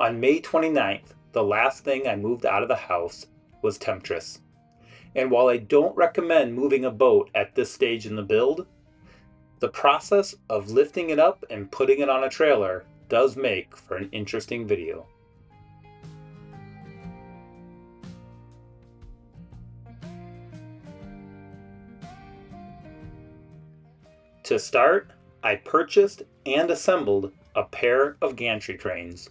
On May 29th, the last thing I moved out of the house was Temptress. And while I don't recommend moving a boat at this stage in the build, the process of lifting it up and putting it on a trailer does make for an interesting video. To start, I purchased and assembled a pair of gantry cranes.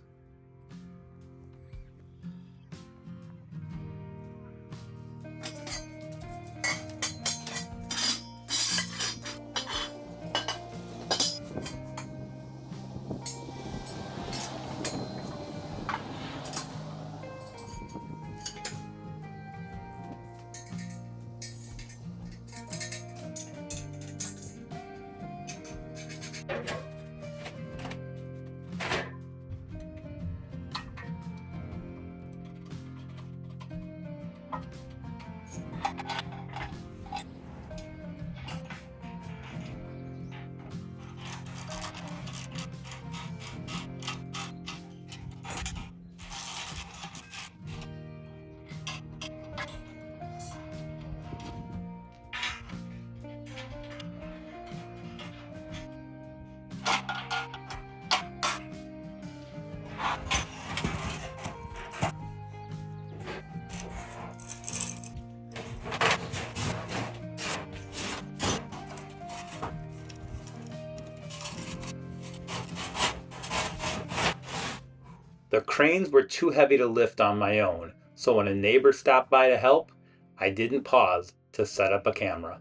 The cranes were too heavy to lift on my own, so when a neighbor stopped by to help, I didn't pause to set up a camera.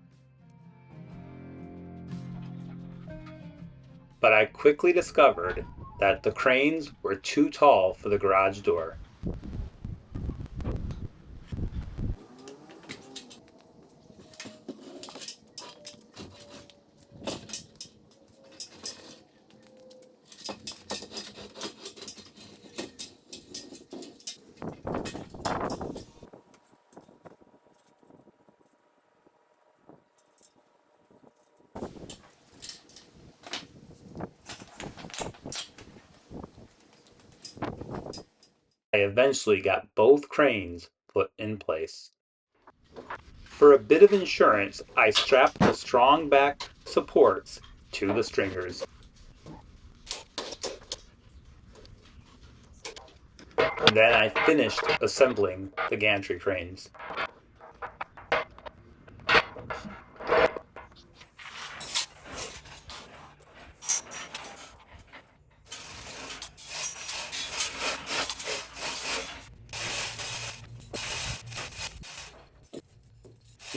But I quickly discovered that the cranes were too tall for the garage door. I eventually got both cranes put in place. For a bit of insurance, I strapped the strong back supports to the stringers. Then I finished assembling the gantry cranes.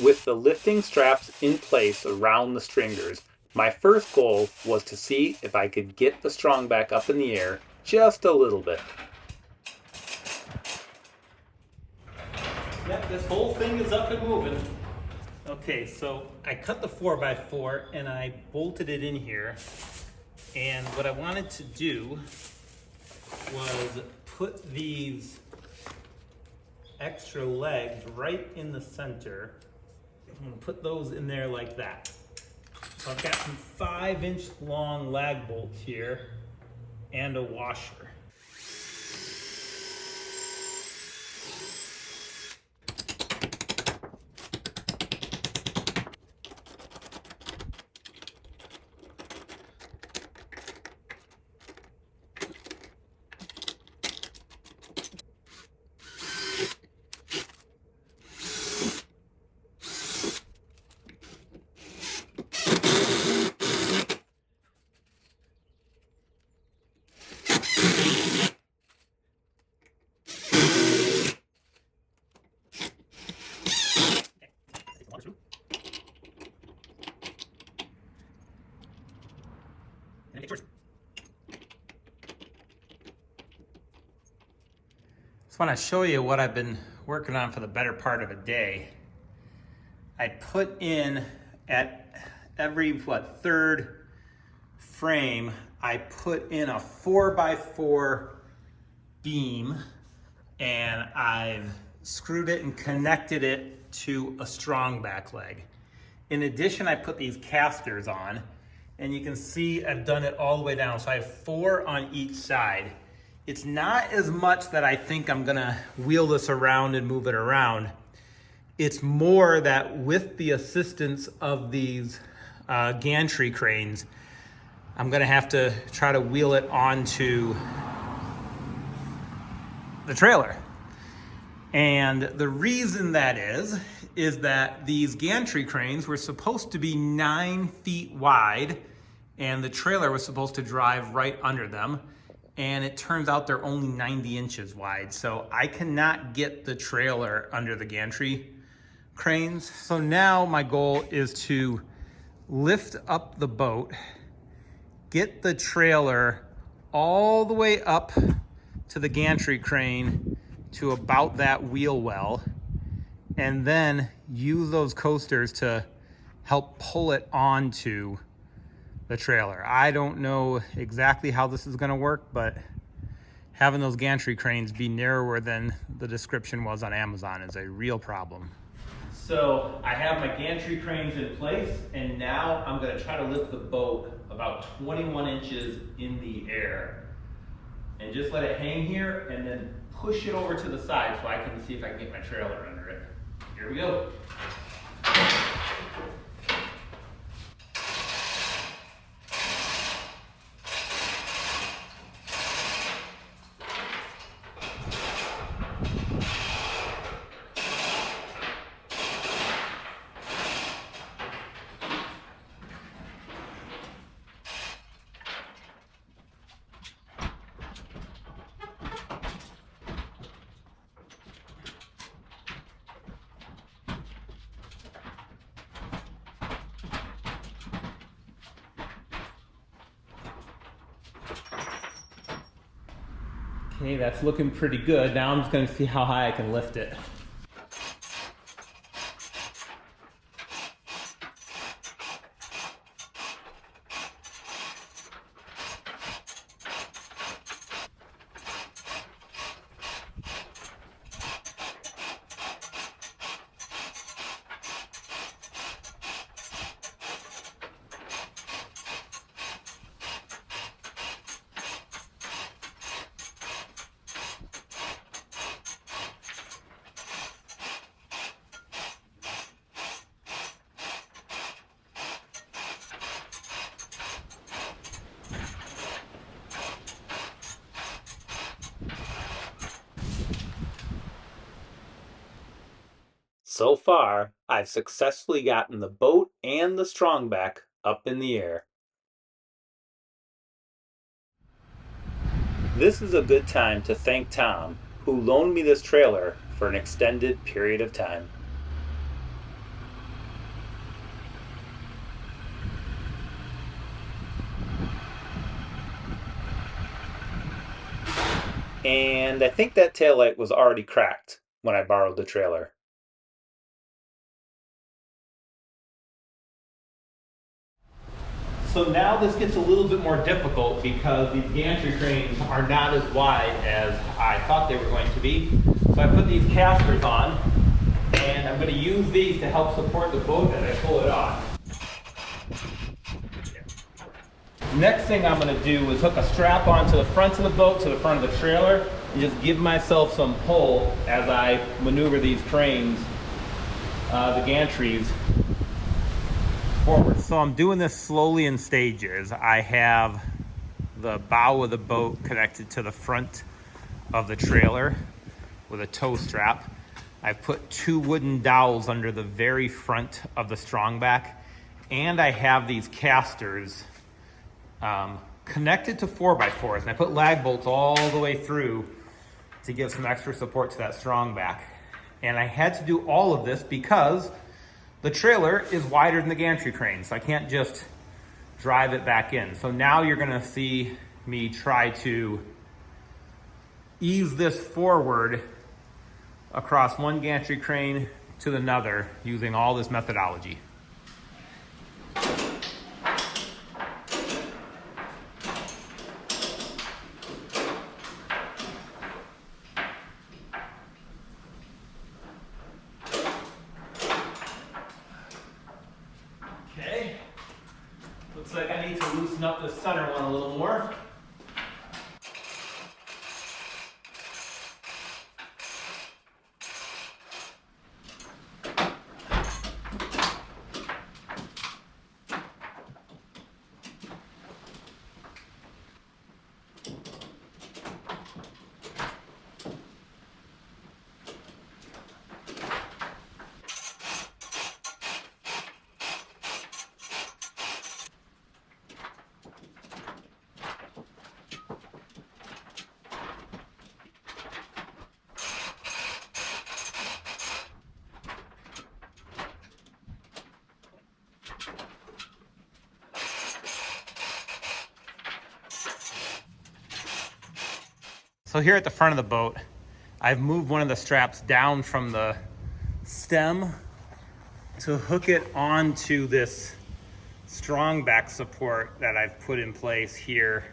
With the lifting straps in place around the stringers, my first goal was to see if I could get the strong back up in the air just a little bit. Yep, this whole thing is up and moving. Okay, so I cut the 4x4 and I bolted it in here. And what I wanted to do was put these extra legs right in the center. I'm gonna put those in there like that. So I've got some 5-inch long lag bolts here and a washer. Just want to show you what I've been working on for the better part of a day. I put in at every third frame, I put in a 4x4 beam, and I've screwed it and connected it to a strong back leg. In addition, I put these casters on, and you can see I've done it all the way down. So I have 4 on each side. It's not as much that I think I'm gonna wheel this around and move it around. It's more that with the assistance of these gantry cranes, I'm gonna have to try to wheel it onto the trailer. And the reason that is that these gantry cranes were supposed to be 9 feet wide, and the trailer was supposed to drive right under them. And it turns out they're only 90 inches wide. So I cannot get the trailer under the gantry cranes. So now my goal is to lift up the boat, get the trailer all the way up to the gantry crane to about that wheel well, and then use those coasters to help pull it onto the trailer. I don't know exactly how this is gonna work, but having those gantry cranes be narrower than the description was on Amazon is a real problem. So I have my gantry cranes in place, and now I'm gonna try to lift the boat about 21 inches in the air and just let it hang here and then push it over to the side so I can see if I can get my trailer under it. Here we go. Okay, that's looking pretty good. Now I'm just going to see how high I can lift it. So far, I've successfully gotten the boat and the strongback up in the air. This is a good time to thank Tom, who loaned me this trailer for an extended period of time. And I think that taillight was already cracked when I borrowed the trailer. So now this gets a little bit more difficult because these gantry cranes are not as wide as I thought they were going to be. So I put these casters on, and I'm going to use these to help support the boat as I pull it on. Next thing I'm going to do is hook a strap onto the front of the boat to the front of the trailer and just give myself some pull as I maneuver these cranes, the gantries, forward. So I'm doing this slowly in stages. I have the bow of the boat connected to the front of the trailer with a tow strap. I've put 2 wooden dowels under the very front of the strongback, and I have these casters connected to 4x4s, and I put lag bolts all the way through to give some extra support to that strongback. And I had to do all of this because the trailer is wider than the gantry crane, so I can't just drive it back in. So now you're gonna see me try to ease this forward across one gantry crane to another using all this methodology. Okay, looks like I need to loosen up the center one a little more. So here at the front of the boat, I've moved one of the straps down from the stem to hook it onto this strong back support that I've put in place here.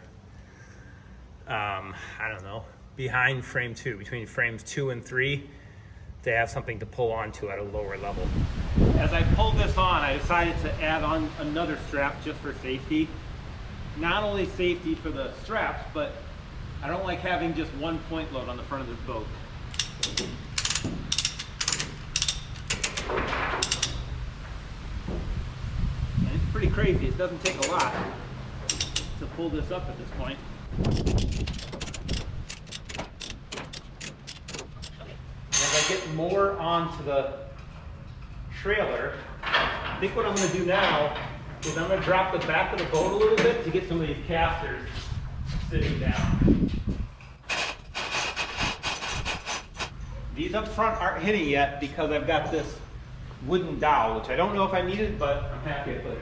I don't know, behind frame 2, between frames 2 and 3, they have something to pull onto at a lower level. As I pulled this on, I decided to add on another strap just for safety. Not only safety for the straps, but I don't like having just one point load on the front of this boat. And it's pretty crazy. It doesn't take a lot to pull this up at this point. As I get more onto the trailer, I think what I'm going to do now is I'm going to drop the back of the boat a little bit to get some of these casters sitting down. These up front aren't hitting yet because I've got this wooden dowel, which I don't know if I needed, but I'm happy I put it in.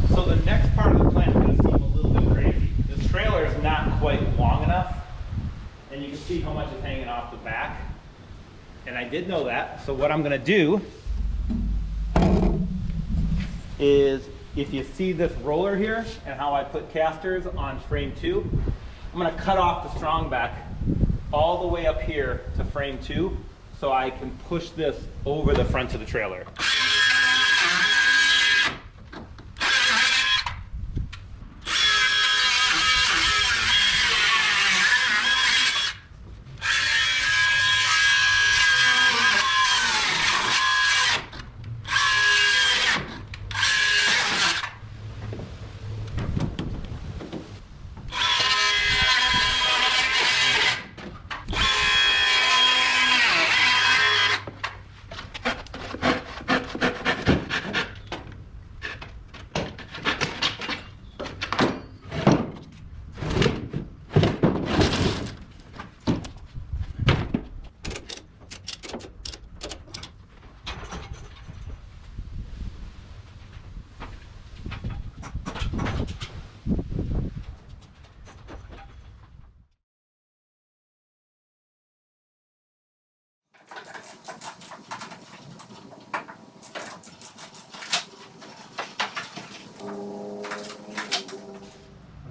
So the next part of the plan is going to seem a little bit crazy. This trailer is not quite long enough, and you can see how much is hanging off the back. And I did know that, so what I'm going to do is, if you see this roller here and how I put casters on frame 2, I'm going to cut off the strong back all the way up here to frame 2 so I can push this over the front of the trailer.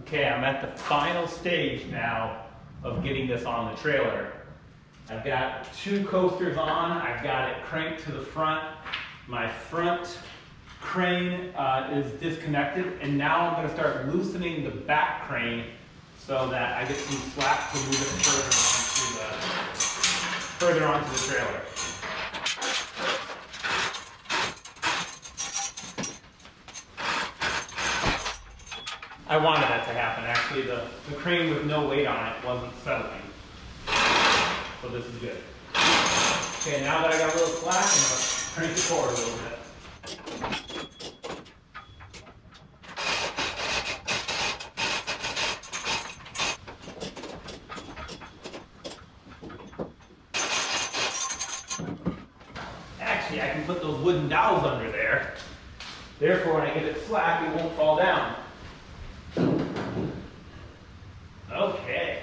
Okay, I'm at the final stage now of getting this on the trailer. I've got 2 coasters on, I've got it cranked to the front. My front crane is disconnected, and now I'm going to start loosening the back crane so that I get some slack to move it further onto the trailer. I wanted that to happen. Actually, the crane with no weight on it wasn't settling. So this is good. Okay, now that I got a little slack, I'm going to crank the cord a little bit. Actually, I can put those wooden dowels under there. Therefore, when I get it slack, it won't fall down. Okay.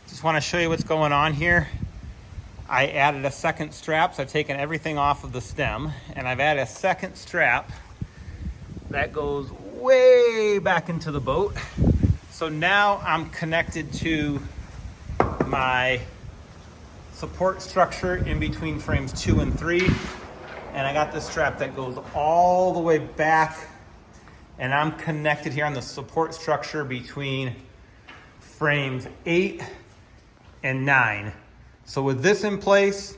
Just want to show you what's going on here. I added a second strap, so I've taken everything off of the stem, and I've added a second strap that goes way back into the boat. So now I'm connected to my support structure in between frames 2 and 3. And I got this strap that goes all the way back, and I'm connected here on the support structure between frames 8 and 9. So with this in place,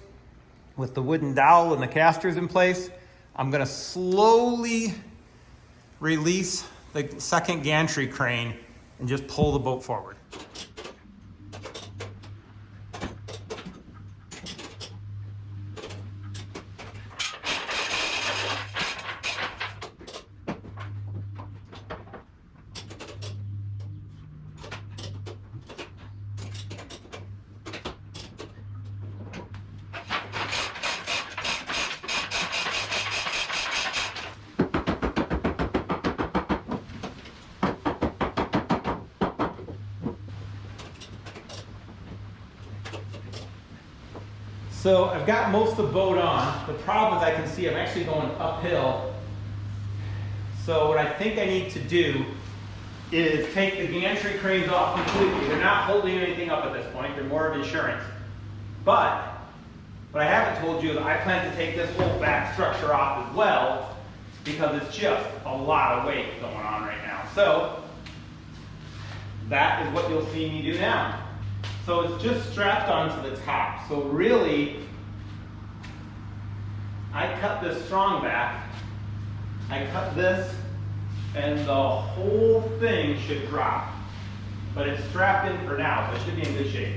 with the wooden dowel and the casters in place, I'm gonna slowly release the second gantry crane and just pull the boat forward. So I've got most of the boat on. The problem is I can see I'm actually going uphill. So what I think I need to do is take the gantry cranes off completely. They're not holding anything up at this point. They're more of insurance. But what I haven't told you is I plan to take this whole back structure off as well, because it's just a lot of weight going on right now. So that is what you'll see me do now. So it's just strapped onto the top. So really, I cut this strong back, I cut this, and the whole thing should drop. But it's strapped in for now, so it should be in good shape.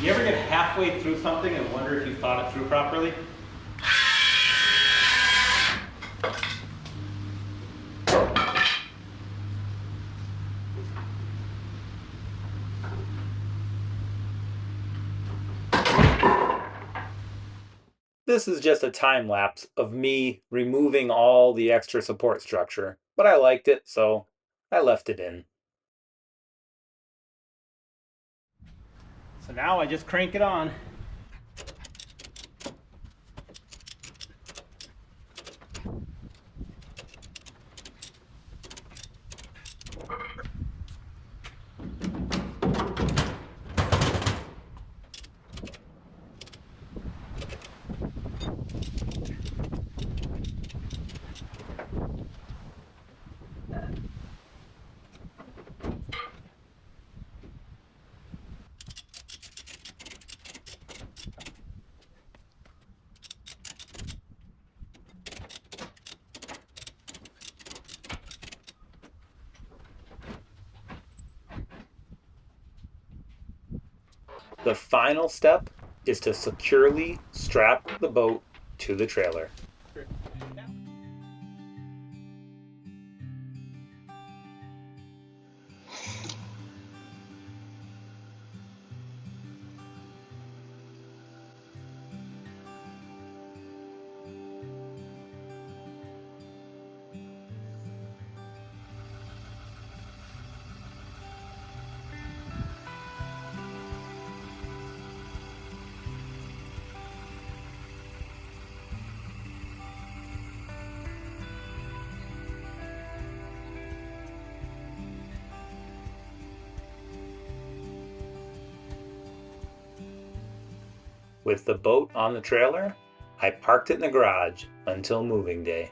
You ever get halfway through something and wonder if you thought it through properly? This is just a time lapse of me removing all the extra support structure, but I liked it, so I left it in. So now I just crank it on. The final step is to securely strap the boat to the trailer. With the boat on the trailer, I parked it in the garage until moving day.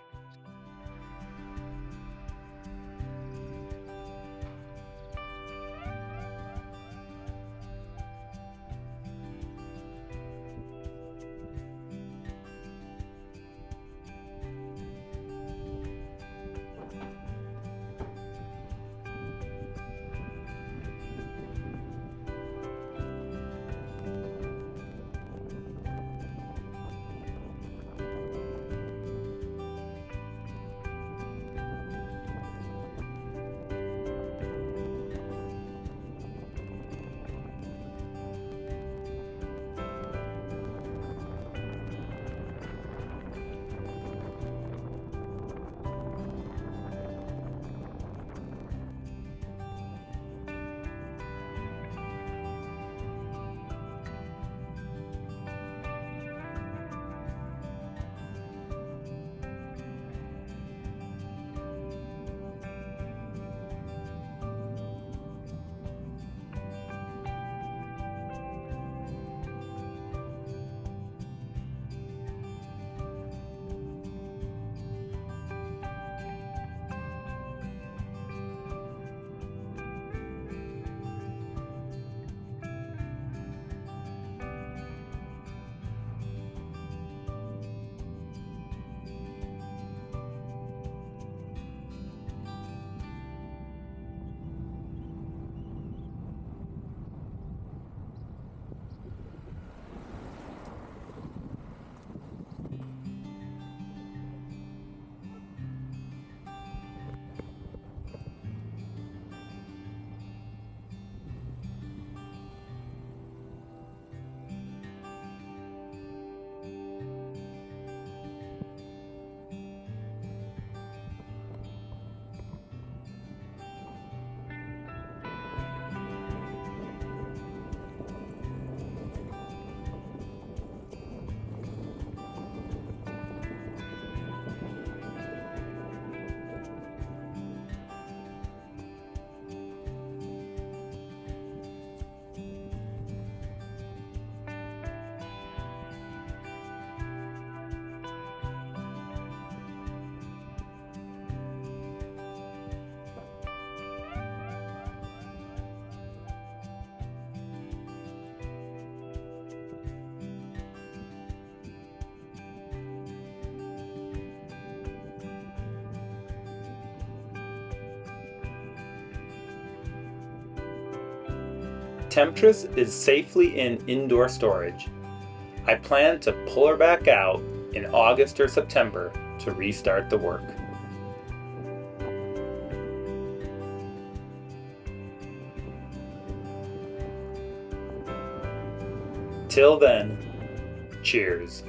Temptress is safely in indoor storage. I plan to pull her back out in August or September to restart the work. Till then, cheers.